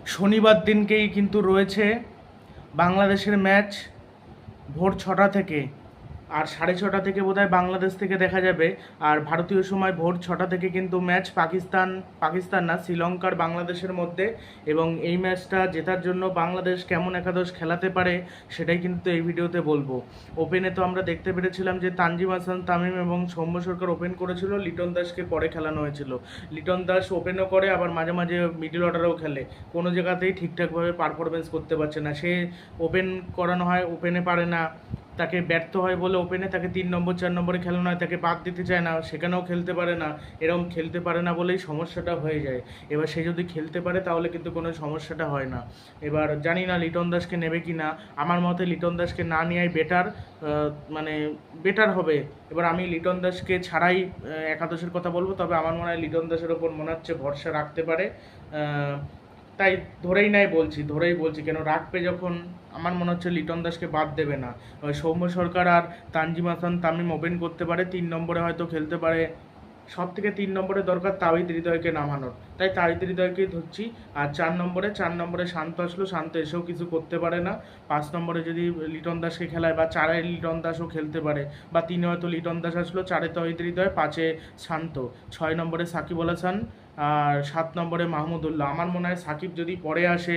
শনিবার দিনকেই কিন্তু রয়েছে বাংলাদেশের ম্যাচ ভোর 6টা থেকে, আর 6:30 থেকে বোধহয় বাংলাদেশ থেকে দেখা যাবে। আর ভারতীয় সময় ভোর 6টা থেকে কিন্তু ম্যাচ পাকিস্তান না, শ্রীলঙ্কার বাংলাদেশের মধ্যে। এবং এই ম্যাচটা জেতার জন্য বাংলাদেশ কেমন একাদশ খেলাতে পারে সেটাই কিন্তু এই ভিডিওতে বলবো। ওপেনে তো আমরা দেখতে পেরেছিলাম যে তানজিম হাসান তামিম এবং সৌম্য সরকার ওপেন করেছিল, লিটন দাসকে পরে খেলানো হয়েছিল। লিটন দাস ওপেনও করে, আবার মাঝে মাঝে মিডল অর্ডারেও খেলে। কোনো জায়গাতেই ঠিকঠাকভাবে পারফরমেন্স করতে পারছে না। সে ওপেন করানো হয়, ওপেনে পারে না, তাকে ব্যর্থ হয় বলে ওপেনে তাকে 3 নম্বর 4 নম্বরে খেলানো হয়, তাকে বাদ দিতে চায় না, সেখানেও খেলতে পারে না। এরকম খেলতে পারে না বলেই সমস্যাটা হয়ে যায়। এবার সে যদি খেলতে পারে তাহলে কিন্তু কোনো সমস্যাটা হয় না। এবার জানি না লিটন দাসকে নেবে কি না। আমার মতে লিটন দাসকে না নেওয়াই বেটার, মানে বেটার হবে। এবার আমি লিটন দাসকে ছাড়াই একাদশের কথা বলবো, তবে আমার মনে হয় লিটন দাসের ওপর মনে হচ্ছে ভরসা রাখতে পারে। তাই ধরেই বলছি কেন রাখবে যখন, আমার মনে হচ্ছে লিটন দাসকে বাদ দেবে না। সৌম্য সরকার আর তানজিম হাসান তামিম ওপেন করতে পারে, 3 নম্বরে হয়তো খেলতে পারে। সব থেকে 3 নম্বরে দরকার তাওহিদ হৃদয়কে নামানোর, তাই তাওহিদ হৃদয়কেই ধরছি। আর 4 নম্বরে শান্ত আসলো, শান্ত এসেও কিছু করতে পারে না। 5 নম্বরে যদি লিটন দাসকে খেলায়, বা 4-এ লিটন দাসও খেলতে পারে, বা 3-এ হয়তো লিটন দাস আসলো, 4-এ তাওহিদ হৃদয়, 5-এ শান্ত, 6 নম্বরে সাকিব আল হাসান, আর 7 নম্বরে মাহমুদুল্লাহ। আমার মনে হয় সাকিব যদি পরে আসে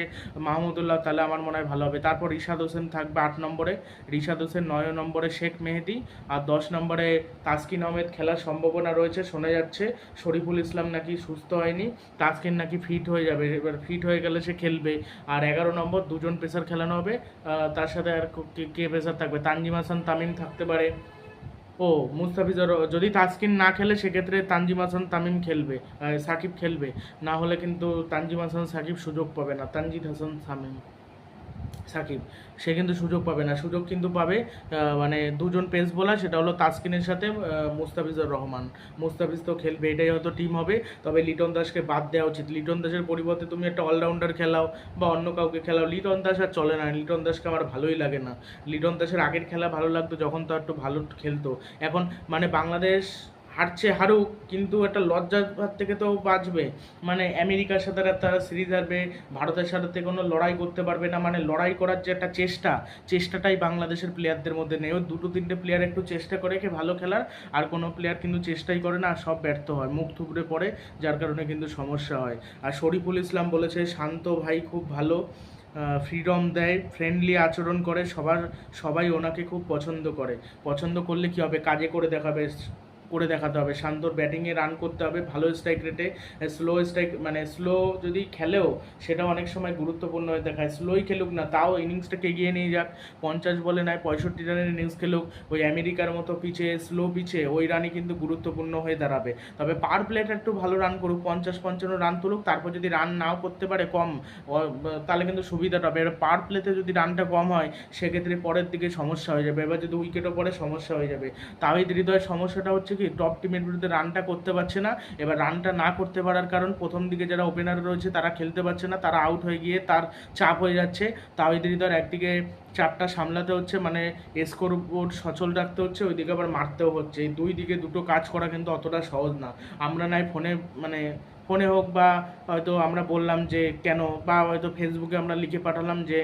মাহমুদুল্লাহ, তাহলে আমার মনে হয় ভালো হবে। তারপর রিশাদ হোসেন থাকবে 8 নম্বরে, রিশাদ হোসেন, 9 নম্বরে শেখ মেহেদি, আর 10 নম্বরে তাসকিন আহমেদ খেলার সম্ভাবনা রয়েছে। শোনা যাচ্ছে শরীফুল ইসলাম নাকি সুস্থ হয়নি, তাসকিন নাকি ফিট হয়ে যাবে, এবার ফিট হয়ে গেলে সে খেলবে। আর 11 নম্বর দুজন পেসার খেলানো হবে, তার সাথে আর কে পেসার থাকবে, তানজিম হাসান তামিম থাকতে পারে। ও মুস্তাফিজুর, যদি তাসকিন না খেলে সেক্ষেত্রে তানজিম হাসান তামিম খেলবে, সাকিব খেলবে। না হলে কিন্তু তানজিম হাসান সাকিব সুযোগ পাবে না, তানজিদ হাসান তামিম সাকিব সে কিন্তু সুযোগ পাবে না। সুযোগ কিন্তু পাবে মানে দুজন পেস বোলার, সেটা হলো তাসকিনের সাথে মুস্তাফিজুর রহমান। মুস্তাফিজ তো খেলবে, এটাই হয়তো টিম হবে। তবে লিটন দাসকে বাদ দেওয়া উচিত। লিটন দাসের পরিবর্তে তুমি একটা অলরাউন্ডার খেলাও, বা অন্য কাউকে খেলাও। লিটন দাস আর চলে না, লিটন দাসকে আমার ভালোই লাগে না। লিটন দাসের আগের খেলা ভালো লাগতো, যখন তো একটু ভালো খেলতো। এখন মানে বাংলাদেশ হারছে হারুক, কিন্তু একটা লজ্জার হাত থেকে তো বাঁচবে। মানে আমেরিকার সাথে তারা সিরিজ হারবে, ভারতের সাথে কোনো লড়াই করতে পারবে না। মানে লড়াই করার যে একটা চেষ্টাটাই বাংলাদেশের প্লেয়ারদের মধ্যে নেই। ওই 2-3টে প্লেয়ার একটু চেষ্টা করে কি ভালো খেলার, আর কোনো প্লেয়ার কিন্তু চেষ্টাই করে না, আর সব ব্যর্থ হয়, মুখ থুবড়ে পড়ে, যার কারণে কিন্তু সমস্যা হয়। আর শরীফুল ইসলাম বলেছে শান্ত ভাই খুব ভালো, ফ্রিডম দেয়, ফ্রেন্ডলি আচরণ করে, সবাই ওনাকে খুব পছন্দ করলে কি হবে, কাজে করে দেখাতে হবে। শান্তর ব্যাটিংয়ে রান করতে হবে, ভালো স্ট্রাইক রেটে। মানে স্লো যদি খেলেও সেটা অনেক সময় গুরুত্বপূর্ণ হয়ে দেখায়। স্লোই খেলুক না, তাও ইনিংসটাকে এগিয়ে নিয়ে যাক। 50 বলে নয় 65 রানের ইনিংস খেলুক, ওই আমেরিকার মতো স্লো পিচে ওই রানই কিন্তু গুরুত্বপূর্ণ হয়ে দাঁড়াবে। তবে পার প্লেটা একটু ভালো রান করুক, 50-55 রান তুলুক। তারপর যদি রান নাও করতে পারে কম, তাহলে কিন্তু সুবিধাটা হবে। এবার পার প্লেতে যদি রানটা কম হয় সেক্ষেত্রে পরের দিকে সমস্যা হয়ে যাবে। এবার যদি উইকেটও পড়ে সমস্যা হয়ে যাবে। তাহিদ হৃদয়ের সমস্যাটা হচ্ছে কি, টপ টিমের বিরুদ্ধে রানটা করতে পারছে না। এবার রানটা না করতে পারার কারণ, প্রথম দিকে যারা ওপেনার রয়েছে তারা খেলতে পারছে না, তারা আউট হয়ে গিয়ে তার চাপ হয়ে যাচ্ছে। তাহিদ হৃদয়ের একদিকে চাপটা সামলাতে হচ্ছে, মানে স্কোর বোর্ড সচল রাখতে হচ্ছে, ওইদিকে আবার মারতেও হচ্ছে। এই দুই দিকে দুটো কাজ করা কিন্তু অতটা সহজ না। আমরা নাই ফোনে হোক, বা হয়তো আমরা বললাম যে কেন, বা হয়তো ফেসবুকে আমরা লিখে পাঠালাম যে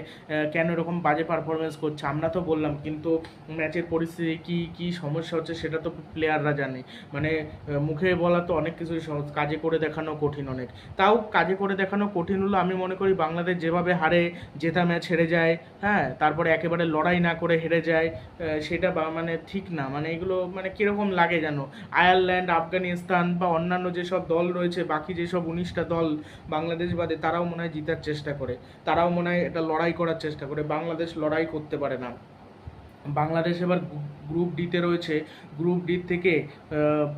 কেন এরকম বাজে পারফরমেন্স করছে, আমরা তো বললাম, কিন্তু ম্যাচের পরিস্থিতি কি সমস্যা হচ্ছে সেটা তো প্লেয়াররা জানে। মানে মুখে বলা তো অনেক কিছুই সহজ, কাজে করে দেখানো কঠিন অনেক। তাও কাজে করে দেখানো কঠিন হলো, আমি মনে করি বাংলাদেশ যেভাবে হারে, জেতা ম্যাচ হেরে যায়, হ্যাঁ, তারপরে একেবারে লড়াই না করে হেরে যায়, সেটা মানে ঠিক না। মানে এগুলো মানে কীরকম লাগে যেন। আয়ারল্যান্ড, আফগানিস্তান বা অন্যান্য যেসব দল রয়েছে, বাকি যেসব 19টা দল বাংলাদেশ বাদে, তারাও মনে হয় জিতার চেষ্টা করে, তারাও মনে হয় এটা লড়াই করার চেষ্টা করে। বাংলাদেশ লড়াই করতে পারে না। বাংলাদেশ এবার গ্রুপ ডিতে রয়েছে, গ্রুপ ডি থেকে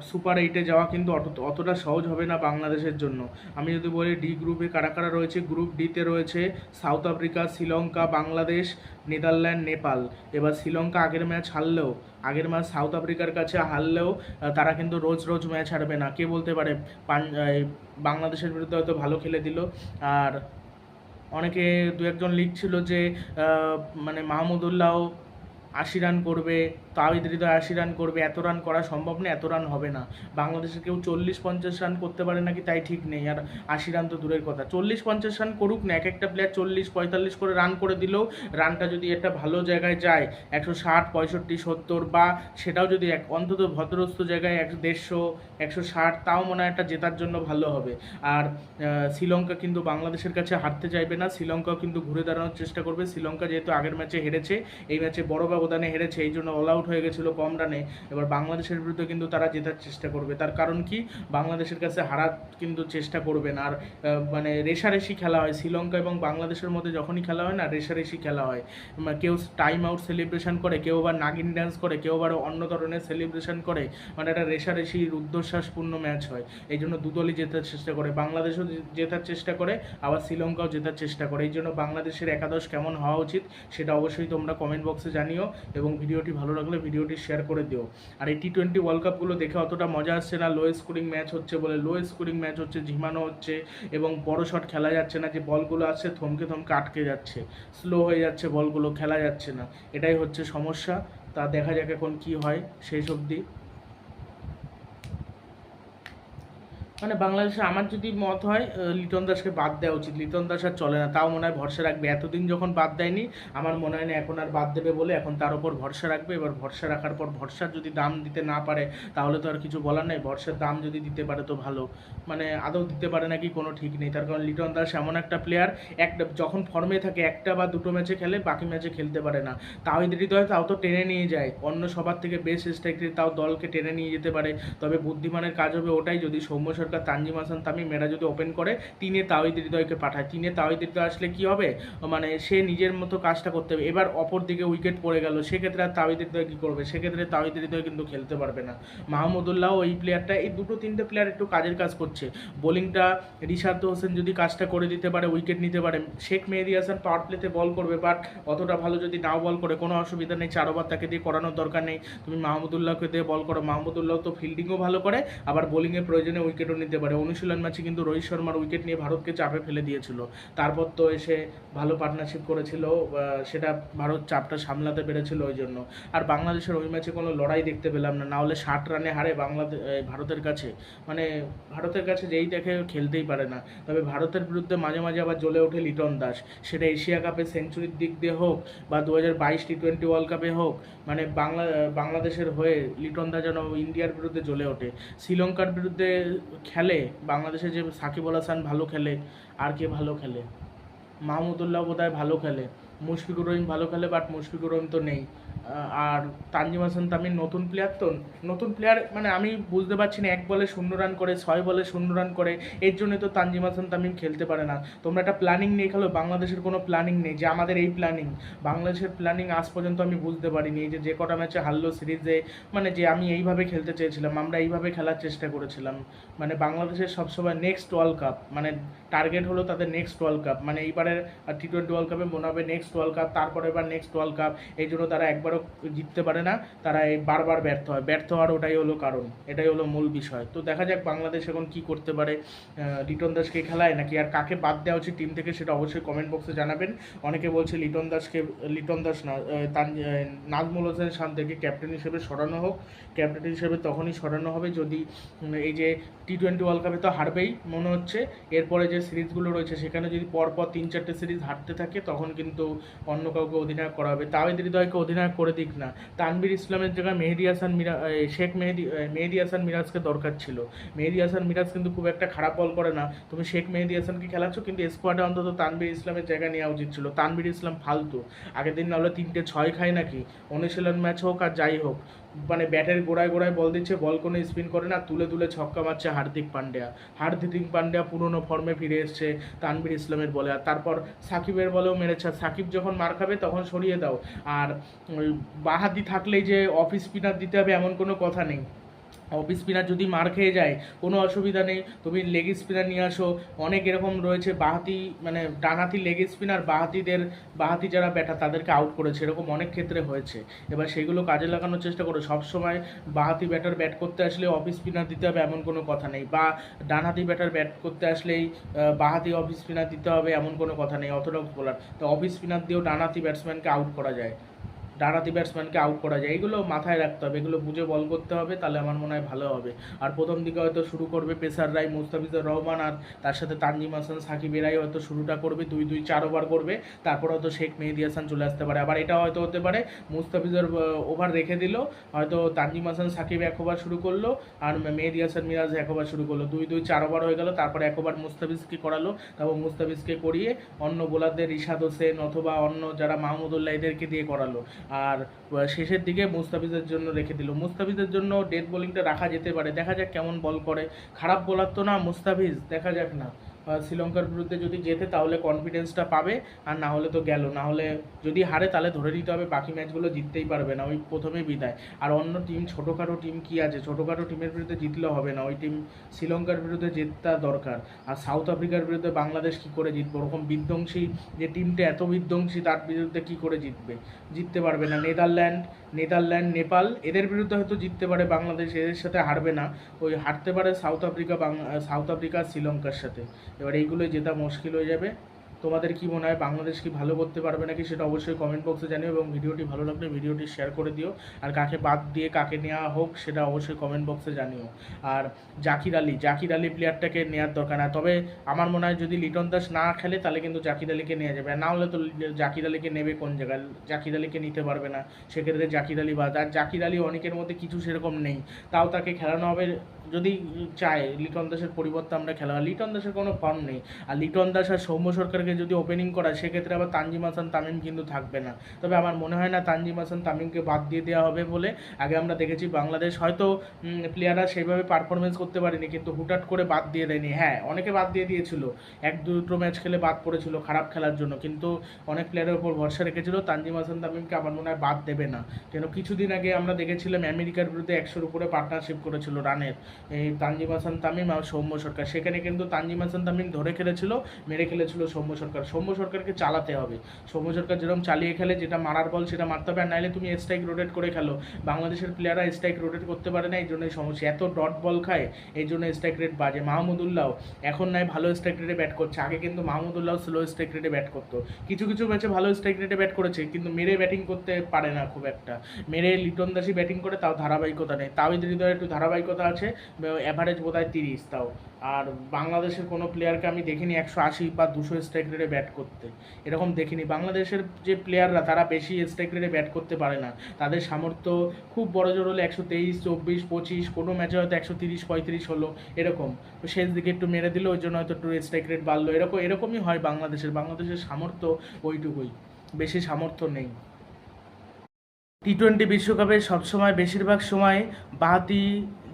সুপার 8-এ যাওয়া কিন্তু অতটা সহজ হবে না বাংলাদেশের জন্য। আমি যদি বলি ডি গ্রুপে কারা কারা রয়েছে, গ্রুপ ডিতে রয়েছে south Africa, Sri Lanka, Bangladesh, Netherland, Nepal. এবার শ্রীলঙ্কা আগের ম্যাচ সাউথ আফ্রিকার কাছে হারলেও তারা কিন্তু রোজ ম্যাচ হারবে না। কে বলতে পারে বাংলাদেশের বিরুদ্ধে হয়তো ভালো খেলে দিল। আর অনেকে 2-1 জন লিখছিল যে মানে মাহমুদুল্লাহ 80 রান করবে, তাওহিদ হৃদয় 80 রান করবে, এত রান করা সম্ভব না, এত রান হবে না। বাংলাদেশের কেউ 40-50 রান করতে পারে নাকি তাই ঠিক নেই, আর 80 রান তো দূরের কথা, 40-50 রান করুক না, এক একটা প্লেয়ার 40-45 করে রান করে দিলেও রানটা যদি একটা ভালো জায়গায় যায় 160, 65, 70, বা সেটাও যদি অন্তত ভদ্রস্থ জায়গায় 150, 160, তাও মনে হয় একটা জেতার জন্য ভালো হবে। আর শ্রীলঙ্কা কিন্তু বাংলাদেশের কাছে হারতে চাইবে না, শ্রীলঙ্কাও কিন্তু ঘুরে দাঁড়ানোর চেষ্টা করবে। শ্রীলঙ্কা যেহেতু আগের ম্যাচে হেরেছে, এই ম্যাচে বড় ব্যবধানে হেরেছে, এই জন্য অল আউট হয়ে গেছিলো কম রানে। এবার বাংলাদেশের বিরুদ্ধে কিন্তু তারা জেতার চেষ্টা করবে, তার কারণ কি, বাংলাদেশের কাছে হারার কিন্তু চেষ্টা করবে না। আর মানে রেশারেশি খেলা হয় শ্রীলঙ্কা এবং বাংলাদেশের মধ্যে, যখনই খেলা হয় না রেশারেশি খেলা হয়, কেউ টাইম আউট সেলিব্রেশন করে, কেউ আবার নাগিন ড্যান্স করে, কেউ আবার অন্য ধরনের সেলিব্রেশন করে, মানে একটা রেশারেশি রুদ্ধশ্বাসপূর্ণ ম্যাচ হয়। এই জন্য দুদলই জেতার চেষ্টা করে, বাংলাদেশও জেতার চেষ্টা করে, আবার শ্রীলঙ্কাও জেতার চেষ্টা করে। এই জন্য বাংলাদেশের একাদশ কেমন হওয়া উচিত সেটা অবশ্যই তোমরা কমেন্ট বক্সে জানিও, এবং ভিডিওটি ভালো লাগলে ভিডিওটি শেয়ার করে দিও। আর এই T20 ওয়ার্ল্ড কাপগুলো দেখে অতটা মজা আসছে না, লো স্কোরিং ম্যাচ হচ্ছে বলে, লো স্কোরিং ম্যাচ হচ্ছে, ঝিমানো হচ্ছে, এবং বড় শট খেলা যাচ্ছে না, যে বলগুলো আসছে থমকে থমকে আটকে যাচ্ছে, স্লো হয়ে যাচ্ছে বলগুলো, খেলা যাচ্ছে না, এটাই হচ্ছে সমস্যা। তা দেখা যাক এখন কি হয় শেষ অবধি। মানে বাংলাদেশে আমার যদি মত হয় লিটন দাসকে বাদ দেওয়া উচিত, লিটন দাস আর চলে না, তাও মনে হয় ভরসা রাখবে, এতদিন যখন বাদ দেয়নি আমার মনে হয় না এখন আর বাদ দেবে বলে, এখন তার উপর ভরসা রাখবে। এবার ভরসা রাখার পর ভরসার যদি দাম দিতে না পারে তাহলে তো আর কিছু বলার নেই, ভরসার দাম যদি দিতে পারে তো ভালো, মানে আদৌ দিতে পারে নাকি কোনো ঠিক নেই। তার কারণ লিটন দাস এমন একটা প্লেয়ার, একটা যখন ফর্মে থাকে একটা বা দুটো ম্যাচে খেলে, বাকি ম্যাচে খেলতে পারে না। তাওহিদ হৃদয় তাও তো টেনে নিয়ে যায়, অন্য সবার থেকে বেস্ট স্ট্রাইকার, তাও দলকে টেনে নিয়ে যেতে পারে। তবে বুদ্ধিমানের কাজ হবে ওটাই, যদি সৌম্য সরকার, তানজিম হাসান তামিম এরা যদি ওপেন করে, তিনে তাওহিদ হৃদয়কে পাঠায়, তিনে তাওহিদ হৃদয় আসলে কি হবে, মানে সে নিজের মতো কাজটা করতে হবে। এবার অপর দিকে উইকেট পড়ে গেল, সেক্ষেত্রে আর তাওহিদ হৃদয় কী করবে, সেক্ষেত্রে তাওহিদ হৃদয় কিন্তু খেলতে পারবে না। মাহমুদুল্লাহ এই প্লেয়ারটা, এই দুটো তিনটে প্লেয়ার একটু কাজের কাজ করছে, বোলিংটা রিশাদ হোসেন যদি কাজটা করে দিতে পারে, উইকেট নিতে পারে। শেখ মেহেদী হাসান পাওয়ার প্লেতে বল করবে, বাট অতটা ভালো যদি নাও বল করে কোনো অসুবিধা নেই, 4 ওভার তাকে দিয়ে করানোর দরকার নেই, তুমি মাহমুদুল্লাহকে দিয়ে বল করো, মাহমুদুল্লাহ তো ফিল্ডিংও ভালো করে, আবার বোলিংয়ের প্রয়োজনে উইকেটও নিতে পারে। অনুশীলন ম্যাচে কিন্তু রোহিত শর্মার উইকেট নিয়ে ভারতকে চাপে ফেলে দিয়েছিল, তারপর তো এসে ভালো পার্টনারশিপ করেছিল, সেটা ভারত চাপটা সামলাতে পেরেছিল ওই জন্য। আর বাংলাদেশের ওই ম্যাচে কোনো লড়াই দেখতে পেলাম না, না হলে 60 রানে হারে ভারতের কাছে, মানে ভারতের কাছে যেই দেখে খেলতেই পারে না। তবে ভারতের বিরুদ্ধে মাঝে মাঝে আবার জ্বলে ওঠে লিটন দাস, সেটা এশিয়া কাপে সেঞ্চুরির দিক দিয়ে হোক, বা 2022 T20 ওয়ার্ল্ড কাপে হোক, মানে বাংলাদেশের হয়ে লিটন দাস যেন ইন্ডিয়ার বিরুদ্ধে জ্বলে ওঠে। শ্রীলঙ্কার বিরুদ্ধে খেলে, বাংলাদেশে যে সাকিব আল হাসান ভালো খেলে, আর কে ভালো খেলে, মাহমুদুল্লাহ বোধহয় ভালো খেলে, মুশফিকুর রহিম ভালো খেলে, বাট মুশফিকুর রহিম তো নেই। আর তানজিম হাসান তামিম নতুন প্লেয়ার, তো নতুন প্লেয়ার, মানে আমি বুঝতে পারছি না, 1 বলে 0 রান করে, 6 বলে 0 রান করে, এর জন্যই তো তানজিম হাসান তামিম খেলতে পারে না। তোমরা একটা প্ল্যানিং নিয়ে খেলো, বাংলাদেশের কোনো প্ল্যানিং নেই যে আমাদের এই প্ল্যানিং, বাংলাদেশের প্ল্যানিং আজ পর্যন্ত আমি বুঝতে পারিনি। এই যে কটা ম্যাচে হারলো সিরিজে, মানে যে আমি এইভাবে খেলতে চেয়েছিলাম, আমরা এইভাবে খেলার চেষ্টা করেছিলাম, মানে বাংলাদেশের সবসময় নেক্সট ওয়ার্ল্ড কাপ, মানে টার্গেট হলো তাদের নেক্সট ওয়ার্ল্ড কাপ, মানে এইবারের T20 ওয়ার্ল্ড কাপে মনে হবে নেক্সট ওয়ার্ল্ড কাপ, তারপরে এবার নেক্সট ওয়ার্ল্ড কাপ, এই জন্য তারা একবারও জিততে পারে না, তারা এই বারবার ব্যর্থ হওয়ার ওটাই হলো কারণ, এটাই হলো মূল বিষয়। তো দেখা যাক বাংলাদেশ এখন কি করতে পারে, লিটন দাসকে খেলায় নাকি আর কাকে বাদ দেওয়া উচিত টিম থেকে, সেটা অবশ্যই কমেন্ট বক্সে জানাবেন। অনেকে বলছে লিটন দাস না, নাজমুল হোসেন শান্তকে ক্যাপ্টেন হিসেবে সরানো হোক, ক্যাপ্টেন হিসেবে তখনই সরানো হবে যদি এই যে T20 ওয়ার্ল্ড কাপে তো হারবেই মনে হচ্ছে, এরপরে যে সিরিজগুলো রয়েছে সেখানে যদি পরপর 3-4টে সিরিজ হারতে থাকে, তখন কিন্তু অন্য কাউকে অধিনায়ক করা হবে। তাওহিদ হৃদয়কে অধিনায়ক করে দিক না, তানভীর ইসলামের জায়গায় মেহেদী হাসান মিরাজকে দরকার ছিল। মেহেদী হাসান মিরাজ কিন্তু খুব একটা খারাপ বল করে না, তুমি শেখ মেহেদী হাসানকে খেলাচ্ছ, কিন্তু স্কোয়াডে অন্তত তানভীর ইসলামের জায়গা নেওয়া উচিত ছিল। তানভীর ইসলাম ফালতু, আগের দিন নাহলে 3টে 6 খায় নাকি, অনুশীলন ম্যাচ হোক আর যাই হোক, মানে ব্যাটের গোড়ায় বল দিচ্ছে, বল কোনো স্পিন করে না, তুলে ছক্কা মারছে হার্দিক পান্ডিয়া পুরনো ফর্মে ফিরে এসছে তানভীর ইসলামের বলে। আর তারপর সাকিবের বলেও মেরেছে, সাকিব যখন মার খাবে তখন সরিয়ে দাও। আর বাহাতি থাকলেই যে অফ স্পিনার দিতে হবে এমন কোনো কথা নেই, অফ স্পিনার যদি মার খেয়ে যায় কোনো অসুবিধা নেই, তুমি লেগ স্পিনার নিয়ে আসো, অনেক এরকম রয়েছে বাহাতি, মানে ডানহাতি লেগ স্পিনার, বাহাতি যারা ব্যাটার তাদেরকে আউট করেছে, এরকম অনেক ক্ষেত্রে হয়েছে। এবার সেগুলো কাজে লাগানোর চেষ্টা করো, সবসময় বাহাতি ব্যাটার ব্যাট করতে আসলে অফ স্পিনার দিতে হবে এমন কোনো কথা নেই, বা ডানহাতি ব্যাটার ব্যাট করতে আসলেই বাহাতি অফ স্পিনার দিতে হবে এমন কোনো কথা নেই, অর্থোডক্স বোলার তো অফ স্পিনার দিয়েও ডানহাতি ব্যাটসম্যানকে আউট করা যায়। ডানহাতি ব্যাটসম্যানকে আউট করা যায়। এগুলো মাথায় রাখতে হবে, এগুলো বুঝে বল করতে হবে, তাহলে আমার মনে হয় ভালো হবে। আর প্রথম দিকে হয়তো শুরু করবে পেসাররাই, মুস্তাফিজুর রহমান আর তার সাথে তানজিম হাসান, সাকিব এরাই হয়তো শুরুটা করবে, 2-2-4 ওভার করবে। তারপর হয়তো শেখ মেহেদী হাসান চলে আসতে পারে। আবার এটা হয়তো হতে পারে মুস্তাফিজুর ওভার রেখে দিল, হয়তো তানজিম হাসান সাকিব 1 ওভার শুরু করলো আর মেহেদী হাসান মিরাজ 1 ওভার শুরু করলো, 2-2-4 ওভার হয়ে গেল। তারপরে 1 ওভার মুস্তাফিজকে করালো, তারপর মুস্তাফিজকে করিয়ে অন্য বোলারদের রিশাদ হোসেন অথবা অন্য যারা মাহমুদুল্লাহ এদেরকে দিয়ে করালো। আর শেষের দিকে মুস্তাফিজের জন্য রেখে দিল। মুস্তাফিজের জন্য ডেথ বোলিংটা রাখা যেতে পারে, দেখা যাক কেমন বল করে। খারাপ বোলার তো না মুস্তাফিজ, দেখা যাক না। শ্রীলঙ্কার বিরুদ্ধে যদি জেতে তাহলে কনফিডেন্সটা পাবে, আর না হলে তো গেল। না হলে যদি হারে তাহলে ধরে নিতে হবে বাকি ম্যাচগুলো জিততেই পারবে না, ওই প্রথমেই বিদায়। আর অন্য টিম, ছোটোখাটো টিম কি আছে, ছোটোখাটো টিমের বিরুদ্ধে জিতলে হবে না, ওই টিম শ্রীলঙ্কার বিরুদ্ধে জেতা দরকার। আর সাউথ আফ্রিকার বিরুদ্ধে বাংলাদেশ কী করে জিতবে? ওরকম বিধ্বংসী যে টিমটা এত বিধ্বংসী, তার বিরুদ্ধে কী করে জিতবে? জিততে পারবে না। নেদারল্যান্ড, নেপাল এদের বিরুদ্ধে হয়তো জিততে পারে বাংলাদেশ, এদের সাথে হারবে না। ওই হারতে পারে সাউথ আফ্রিকা শ্রীলঙ্কার সাথে। এবার এইগুলোই জেতা মুশকিল হয়ে যাবে। তোমাদের কি মনে হয়, বাংলাদেশ কি ভালো করতে পারবে নাকি সেটা অবশ্যই কমেন্ট বক্সে জানিও, এবং ভিডিওটি ভালো লাগলে ভিডিওটি শেয়ার করে দিও। আর কাকে বাদ দিয়ে কাকে নেওয়া হোক সেটা অবশ্যই কমেন্ট বক্সে জানিও। আর জাকির আলী প্লেয়ারটাকে নেওয়ার দরকার না, তবে আমার মনে হয় যদি লিটন দাস না খেলে তাহলে কিন্তু জাকির আলীকে নেওয়া যাবে। না হলে তো জাকির আলীকে নেবে কোন জায়গায়? জাকির আলীকে নিতে পারবে না, সেক্ষেত্রে জাকির আলী বাদ। আর জাকির আলী অনেকের মধ্যে কিছু সেরকম নেই, তাও তাকে খেলানো হবে যদি চায় লিটন দাসের পরিবর্তে আমরা খেলা। লিটন দাসের কোনো ফর্ম নেই। আর লিটন দাস আর সৌম্য সরকারকে যদি ওপেনিং করা, সেক্ষেত্রে আবার তানজিম হাসান তামিম কিন্তু থাকবে না। তবে আমার মনে হয় না তানজিম হাসান তামিমকে বাদ দিয়ে দেওয়া হবে বলে। আগে আমরা দেখেছি বাংলাদেশ হয়তো প্লেয়াররা সেইভাবে পারফরমেন্স করতে পারেনি, কিন্তু হুটহাট করে বাদ দিয়ে দেয়নি। হ্যাঁ, অনেকে বাদ দিয়ে দিয়েছিল, 1-2 ম্যাচ খেলে বাদ পড়েছিল খারাপ খেলার জন্য, কিন্তু অনেক প্লেয়ারের উপর ভরসা রেখেছিল। তানজিম হাসান তামিমকে আমার মনে হয় বাদ দেবে না, কেন কিছুদিন আগে আমরা দেখেছিলাম আমেরিকার বিরুদ্ধে 100-র উপরে পার্টনারশিপ করেছিল রানের এই তানজিম হাসান তামিম আর সৌম্য সরকার। সেখানে কিন্তু তানজিম হাসান তামিম ধরে খেলেছিল, মেরে খেলেছিল সৌম্য সরকারকে চালাতে হবে। সৌম্য সরকার যেরকম চালিয়ে খেলে, যেটা মারার বল সেটা মারতে হবে, আর নাইলে তুমি স্ট্রাইক রোটেট করে খেলো। বাংলাদেশের প্লেয়াররা স্ট্রাইক রোটেট করতে পারে না, এই জন্যই সমস্যা। এত ডট বল খায়, এই জন্য স্ট্রাইক রেট বাজে। মাহমুদুল্লাহ এখন নাই ভালো স্ট্রাইক রেটে ব্যাট করছে, আগে কিন্তু মাহমুদুল্লাহ স্লো স্ট্রাইক রেটে ব্যাট করতো। কিছু কিছু ম্যাচে ভালো স্ট্রাইক রেটে ব্যাট করেছে, কিন্তু মেরে ব্যাটিং করতে পারে না খুব একটা। মেরে লিটন দাসই ব্যাটিং করে, তাও ধারাবাহিকতা নেই। তাওহিদ হৃদয়ের একটু ধারাবাহিকতা আছে, অ্যাভারেজ বোধহয় 30 তাও। আর বাংলাদেশের কোনো প্লেয়ারকে আমি দেখিনি 180 বা 200 স্ট্রাইক রেটে ব্যাট করতে, এরকম দেখিনি। বাংলাদেশের যে প্লেয়াররা তারা বেশি স্ট্রাইক রেটে ব্যাট করতে পারে না, তাদের সামর্থ্য খুব বড় জোর হলে 123, 24, 25, কোনো ম্যাচে হয়তো 130, 35 হলো এরকম। তো শেষ দিকে একটু মেরে দিল, ওই জন্য হয়তো একটু স্ট্রাইক রেট বাড়লো, এরকমই হয় বাংলাদেশের সামর্থ্য ওইটুকুই, বেশি সামর্থ্য নেই। টি-20 বিশ্বকাপে সবসময় বেশিরভাগ সময় বাঁহাতি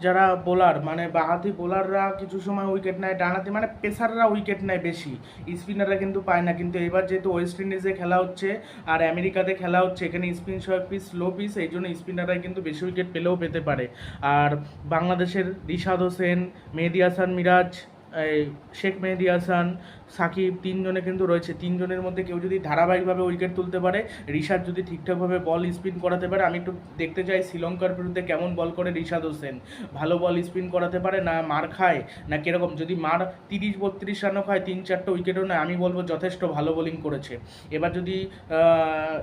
যারা বোলার, মানে বাঁহাতি বোলাররা কিছু সময় উইকেট নেয়, ডানহাতি মানে পেসাররা উইকেট নেয় বেশি, স্পিনাররা কিন্তু পায় না। কিন্তু এবার যেহেতু ওয়েস্ট ইন্ডিজে খেলা হচ্ছে আর আমেরিকাতে খেলা হচ্ছে, এখানে স্পিন সহায়ক পিচ, স্লো পিচ, এই জন্য স্পিনাররাই কিন্তু বেশি উইকেট পেলেও পেতে পারে। আর বাংলাদেশের রিশাদ হোসেন, মেহেদী হাসান মিরাজ, এই শেখ মেহেদী হাসান, সাকিব, 3 জনে কিন্তু রয়েছে। 3 জনের মধ্যে কেউ যদি ধারাবাহিকভাবে উইকেট তুলতে পারে, রিশাদ যদি ঠিকঠাকভাবে বল স্পিন করাতে পারে, আমি একটু দেখতে চাই শ্রীলঙ্কার বিরুদ্ধে কেমন বল করে রিশাদ হোসেন। ভালো বল স্পিন করাতে পারে না মার খায় না কীরকম? যদি মার 30-32 রানও খায়, 3-4টা উইকেটও নেয়, আমি বলবো যথেষ্ট ভালো বোলিং করেছে। এবার যদি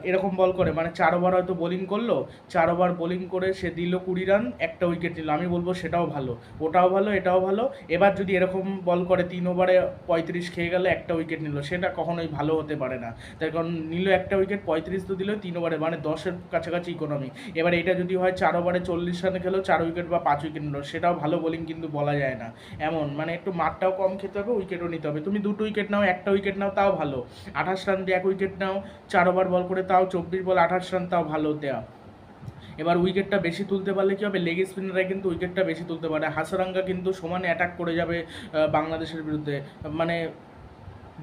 এরকম বল করে, মানে 4 ওভার হয়তো বোলিং করলো, 4 ওভার বোলিং করে সে দিল 20 রান, একটা উইকেট নিল, আমি বলবো সেটাও ভালো, ওটাও ভালো, এটাও ভালো। এবার যদি এরকম বল করে 3 ওভারে 35 খেয়ে গেলে একটা উইকেট নিল, সেটা কখনোই ভালো হতে পারে না। তার কারণ নিল একটা উইকেট, 35 তো দিল 3 ওভারে, মানে 10-এর কাছাকাছি ইকোনমি। এবার এটা যদি হয় 4 ওভারে 40 রানে খেলো, 4 উইকেট বা 5 উইকেট নিল, সেটাও ভালো বোলিং কিন্তু বলা যায় না। এমন মানে একটু মারটাও কম খেতে হবে, উইকেটও নিতে হবে। তুমি 2টো উইকেট নাও, একটা উইকেট নাও, তাও ভালো। 28 রান দিয়ে 1 উইকেট নাও, 4 ওভার বল করে, তাও 24 বল 28 রান, তাও ভালো দেওয়া। এবার উইকেটটা বেশি তুলতে পারলে কী হবে, লেগ স্পিনাররা কিন্তু উইকেটটা বেশি তুলতে পারে। হাসারাঙ্গা কিন্তু সমানে অ্যাটাক করে যাবে বাংলাদেশের বিরুদ্ধে, মানে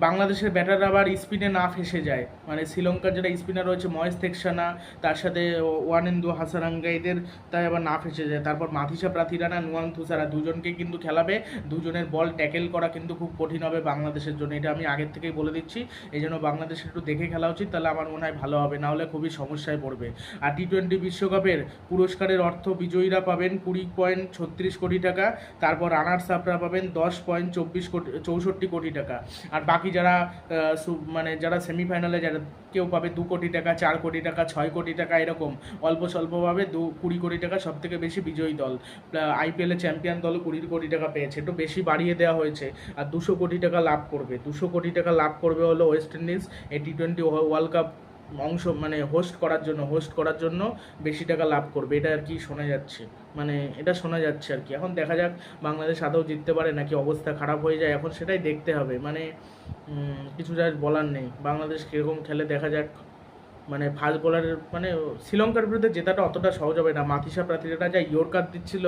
বাংলাদেশের ব্যাটাররা আবার স্পিনে না ফেসে যায়, মানে শ্রীলঙ্কার যেটা স্পিনার রয়েছে মহেশ থেকসানা, তার সাথে ওয়ানেন্দু হাসারাঙ্গা, এদের তাই আবার না ফেসে যায়। তারপর মাথিসা প্রাথিরানা, নুয়াং থুসারা, দুজনকে কিন্তু খেলাবে। দুজনের বল ট্যাকেল করা কিন্তু খুব কঠিন হবে বাংলাদেশের জন্য, এটা আমি আগের থেকেই বলে দিচ্ছি। এই জন্য বাংলাদেশের একটু দেখে খেলা উচিত, তাহলে আমার মনে হয় ভালো হবে, নাহলে খুবই সমস্যায় পড়বে। আর টি-20 বিশ্বকাপের পুরস্কারের অর্থ বিজয়ীরা পাবেন 20.36 কোটি টাকা, তারপর রানার্স আপরা পাবেন 10.64 কোটি টাকা, আর বাকি বাকি যারা মানে যারা সেমিফাইনালে যারা কেউ পাবে 2 কোটি টাকা, 4 কোটি টাকা, 6 কোটি টাকা, এরকম অল্প স্বল্পভাবে 20 কোটি টাকা, সব থেকে বেশি বিজয়ী দল। আইপিএলে চ্যাম্পিয়ন দল 20 কোটি টাকা পেয়েছে, একটু বেশি বাড়িয়ে দেওয়া হয়েছে। আর 200 কোটি টাকা লাভ করবে, 200 কোটি টাকা লাভ করবে হলো ওয়েস্ট ইন্ডিজ এই টি-20 ওয়ার্ল্ড কাপ অংশ মানে হোস্ট করার জন্য বেশি টাকা লাভ করবে, এটা আর কি শোনা যাচ্ছে, মানে এটা শোনা যাচ্ছে আর কি। এখন দেখা যাক বাংলাদেশ আদৌ জিততে পারে নাকি অবস্থা খারাপ হয়ে যায়, এখন সেটাই দেখতে হবে। মানে কিছু যা বলার নেই, বাংলাদেশ কীরকম খেলে দেখা যাক। মানে ফাস্ট বোলারের মানে শ্রীলঙ্কার বিরুদ্ধে জেতাটা অতটা সহজ হবে না। মাথিসা প্রাতিরাটা যা ইয়র্কার দিচ্ছিল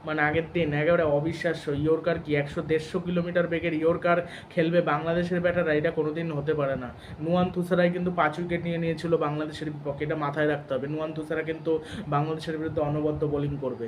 মানে আগের দিন, একেবারে অবিশ্বাস্য ইয়র্কার, কি 100-150 কিলোমিটার বেগের ইয়র্কার খেলবে বাংলাদেশের ব্যাটাররা, এটা কোনোদিন হতে পারে না। নুয়ান থুসারাই কিন্তু 5 উইকেট নিয়েছিল বাংলাদেশের বিপক্ষে, এটা মাথায় রাখতে হবে। নুয়ান থুসারা কিন্তু বাংলাদেশের বিরুদ্ধে অনবদ্য বোলিং করবে।